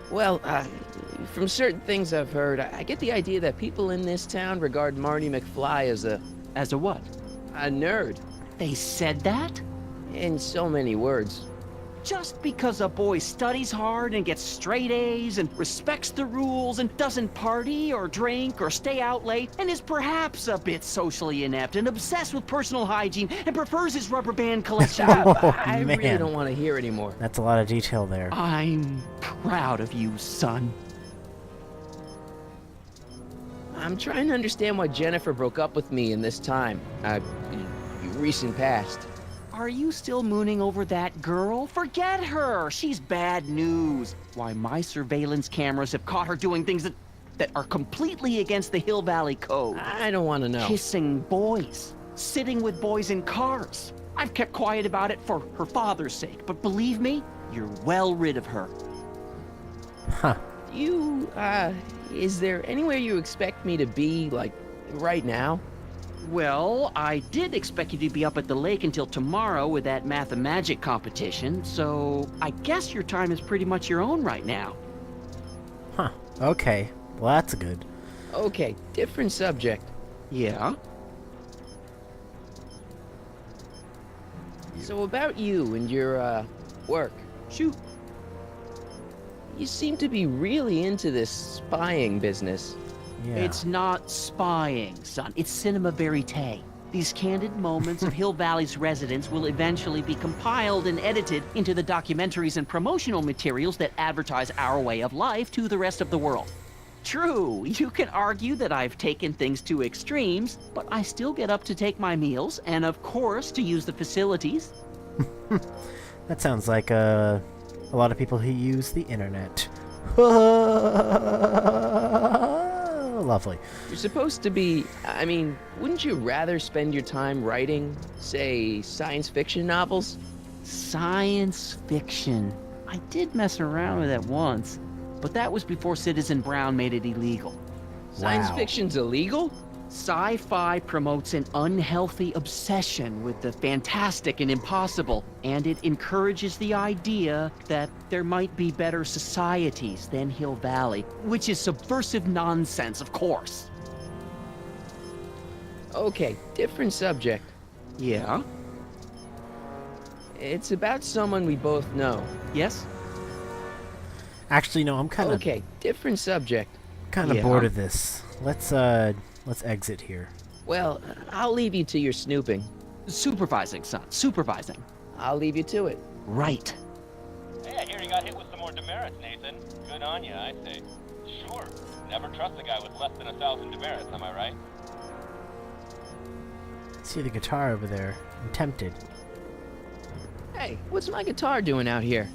Well, from certain things I've heard, I get the idea that people in this town regard Marty McFly as As a what? a nerd, They said that? in so many words. Just because a boy studies hard and gets straight A's and respects the rules and doesn't party or drink or stay out late and is perhaps a bit socially inept and obsessed with personal hygiene and prefers his rubber band collection. Oh, I really man. don't want to hear anymore. That's a lot of detail there. I'm proud of you, son. I'm trying to understand why Jennifer broke up with me in this time. Recent past. Are you still mooning over that girl? Forget her! She's bad news. Why, my surveillance cameras have caught her doing things that are completely against the Hill Valley Code. I don't want to know. Kissing boys. Sitting with boys in cars. I've kept quiet about it for her father's sake, but believe me, you're well rid of her. Huh. Is there anywhere you expect me to be, like, right now? Well, I did expect you to be up at the lake until tomorrow with that math-and-magic competition, so I guess your time is pretty much your own right now. Huh. Okay. Well, that's good. Okay, different subject. Yeah? So about you and your, work. Shoot. You seem to be really into this spying business. Yeah. It's not spying, son. It's cinema verite. These candid moments of Hill Valley's residents will eventually be compiled and edited into the documentaries and promotional materials that advertise our way of life to the rest of the world. True, you can argue that I've taken things to extremes, but I still get up to take my meals and, of course, to use the facilities. That sounds like a lot of people who use the internet. Lovely. You're supposed to be... I mean, wouldn't you rather spend your time writing, say, science fiction novels? Science fiction. I did mess around with it once, but that was before Citizen Brown made it illegal. Science Wow. fiction's illegal? Sci-fi promotes an unhealthy obsession with the fantastic and impossible, and it encourages the idea that there might be better societies than Hill Valley, which is subversive nonsense, of course. Okay, different subject. Yeah? It's about someone we both know. Yes? Actually, no, I'm kind of Okay, different subject. Yeah. bored of this. Let's exit here. Well, I'll leave you to your snooping. Supervising, son. Supervising. I'll leave you to it. Right. Hey, I hear you got hit with some more demerits, Nathan. Good on you, I say. Sure. Never trust a guy with less than 1,000 demerits, am I right? See the guitar over there. I'm tempted. Hey, what's my guitar doing out here?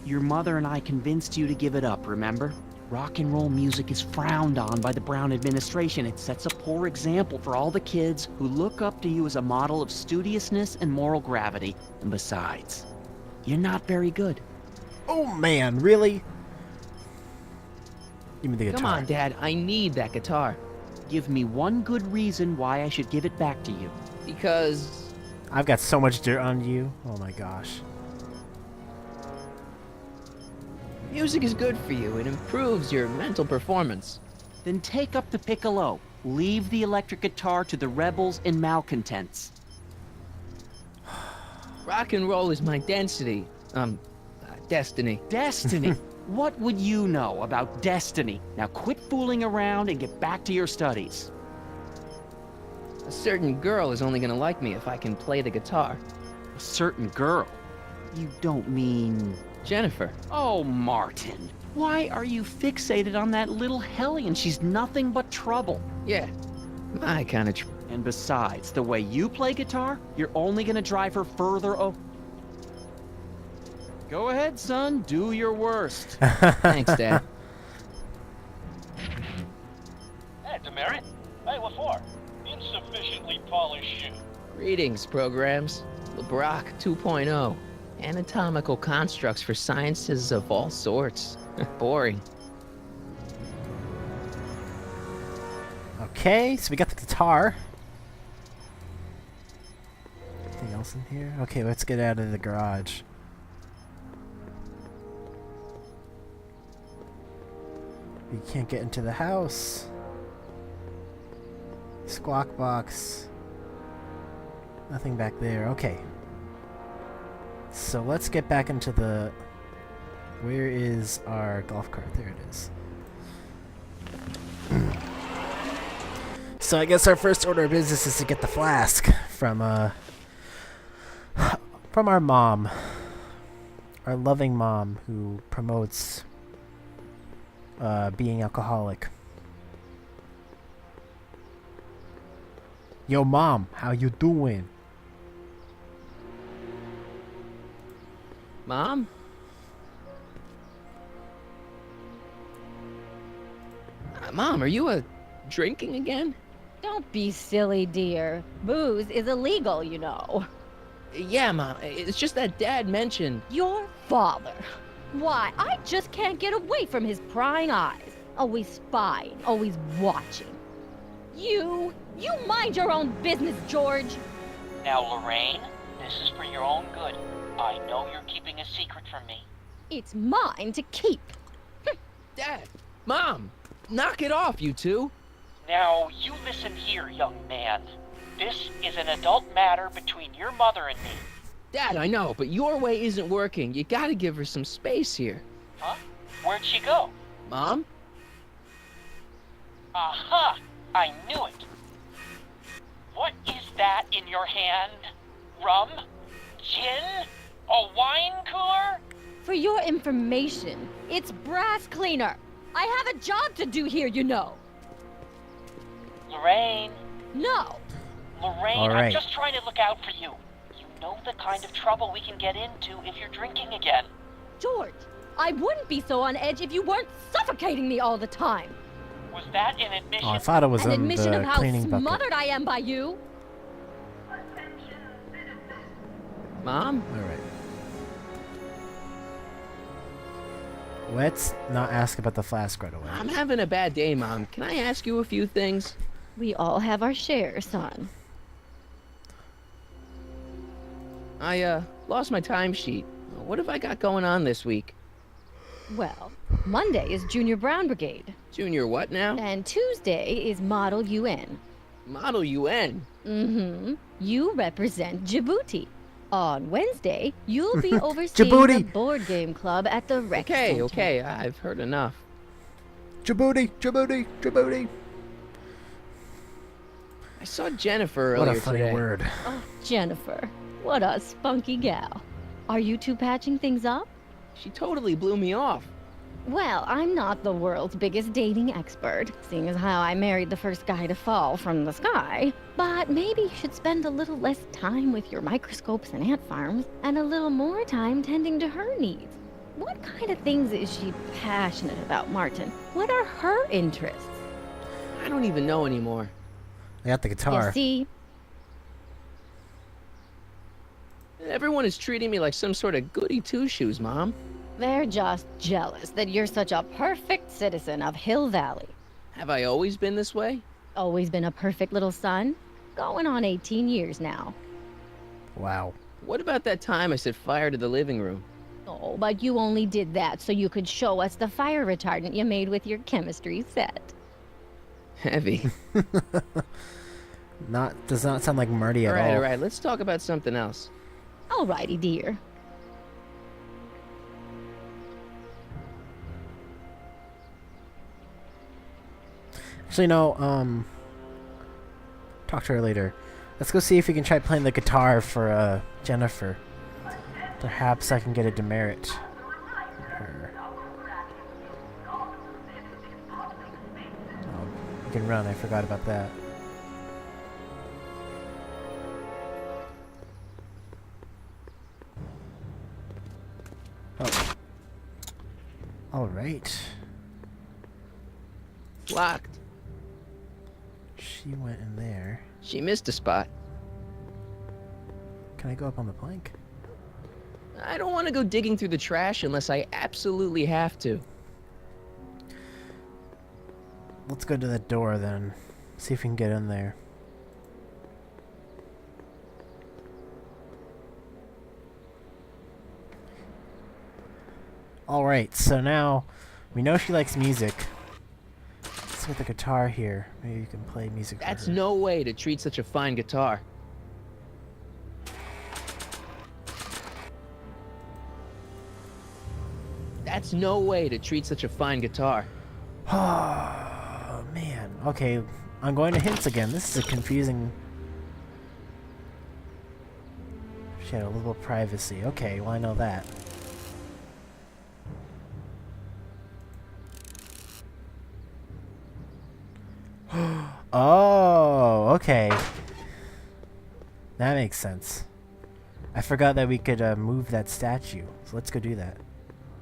Your mother and I convinced you to give it up, remember? Rock and roll music is frowned on by the Brown administration. It sets a poor example for all the kids who look up to you as a model of studiousness and moral gravity. And besides, you're not very good. Oh man, really? Give me the guitar. Come on, Dad, I need that guitar. Give me one good reason why I should give it back to you. Because... I've got so much dirt on you. Oh my gosh. music is good for you. It improves your mental performance. Then take up the piccolo. Leave the electric guitar to the rebels and malcontents. Rock and roll is my density. Destiny. Destiny? What would you know about destiny? Now quit fooling around and get back to your studies. A certain girl is only gonna like me if I can play the guitar. A certain girl? You don't mean... Jennifer. Oh, Martin. Why are you fixated on that little hellion? She's nothing but trouble. Yeah, my kind of And besides, the way you play guitar, you're only gonna drive her further Go ahead, son. Do your worst. Thanks, Dad. Hey, demerit? Hey, what for? Insufficiently polished shoe. Greetings, programs. LeBrock 2.0. Anatomical constructs for sciences of all sorts. Boring. Okay, so we got the guitar. Anything else in here? Okay, let's get out of the garage. We can't get into the house. Squawk box. Nothing back there. Okay. So let's get back into the... Where is our golf cart? There it is. So I guess our first order of business is to get the flask from our mom. Our loving mom who promotes being alcoholic. Yo, Mom, how you doing? Mom? Mom, are you drinking again? Don't be silly, dear. Booze is illegal, you know. Yeah, Mom. It's just that Dad mentioned... Your father. Why, I just can't get away from his prying eyes. Always spying, always watching. You mind your own business, George. Now, Lorraine, this is for your own good. I know you're keeping a secret from me. It's mine to keep. Dad! Mom! Knock it off, you two! Now, you listen here, young man. This is an adult matter between your mother and me. Dad, I know, but your way isn't working. You gotta give her some space here. Huh? Where'd she go? Mom? Aha! I knew it. What is that in your hand? Rum? Gin? A wine cooler? For your information, it's brass cleaner. I have a job to do here, you know. Lorraine. No. Lorraine, All I'm right. just trying to look out for you. You know the kind of trouble we can get into if you're drinking again. George, I wouldn't be so on edge if you weren't suffocating me all the time. Was that an admission? Oh, I thought it was An in admission of the how cleaning bucket. smothered I am by you. Mom? Alright. Let's not ask about the flask right away. I'm having a bad day, Mom. Can I ask you a few things? We all have our share, son. I, lost my timesheet. What have I got going on this week? Well, Monday is Junior Brown Brigade, Junior what now? and Tuesday is Model UN. Model UN. Mm-hmm. You represent Djibouti. On Wednesday, you'll be overseeing Djibouti. the board game club at the rec center. Okay, I've heard enough. Djibouti, Djibouti, Djibouti. I saw Jennifer What earlier a funny today. word. Oh, Jennifer. What a spunky gal. Are you two patching things up? She totally blew me off. Well, I'm not the world's biggest dating expert, seeing as how I married the first guy to fall from the sky. But maybe you should spend a little less time with your microscopes and ant farms, and a little more time tending to her needs. What kind of things is she passionate about, Martin? What are her interests? I don't even know anymore. I got the guitar. You see, Everyone is treating me like some sort of goody two-shoes, Mom. they're just jealous that you're such a perfect citizen of Hill Valley. Have I always been this way? Always been a perfect little son. Going on 18 years now. Wow. What about that time I set fire to the living room? Oh, but you only did that so you could show us the fire retardant you made with your chemistry set. Heavy. Does not sound like Marty at all. Alright, let's talk about something else. Alrighty, dear. Actually, no, talk to her later. Let's go see if we can try playing the guitar for, Jennifer. Perhaps I can get a demerit from her. Oh, you can run, I forgot about that. Oh. Alright. Locked. She went in there. She missed a spot. Can I go up on the plank? I don't want to go digging through the trash unless I absolutely have to. Let's go to the door then. See if we can get in there. Alright, so now we know she likes music. Let's get the guitar here. Maybe you can play music for That's her. no way to treat such a fine guitar. That's no way to treat such a fine guitar. Oh, man. Okay, I'm going to hints again. This is a confusing... She had a little privacy. Okay, well, I know that. Oh, okay. That makes sense. I forgot that we could move that statue. So let's go do that.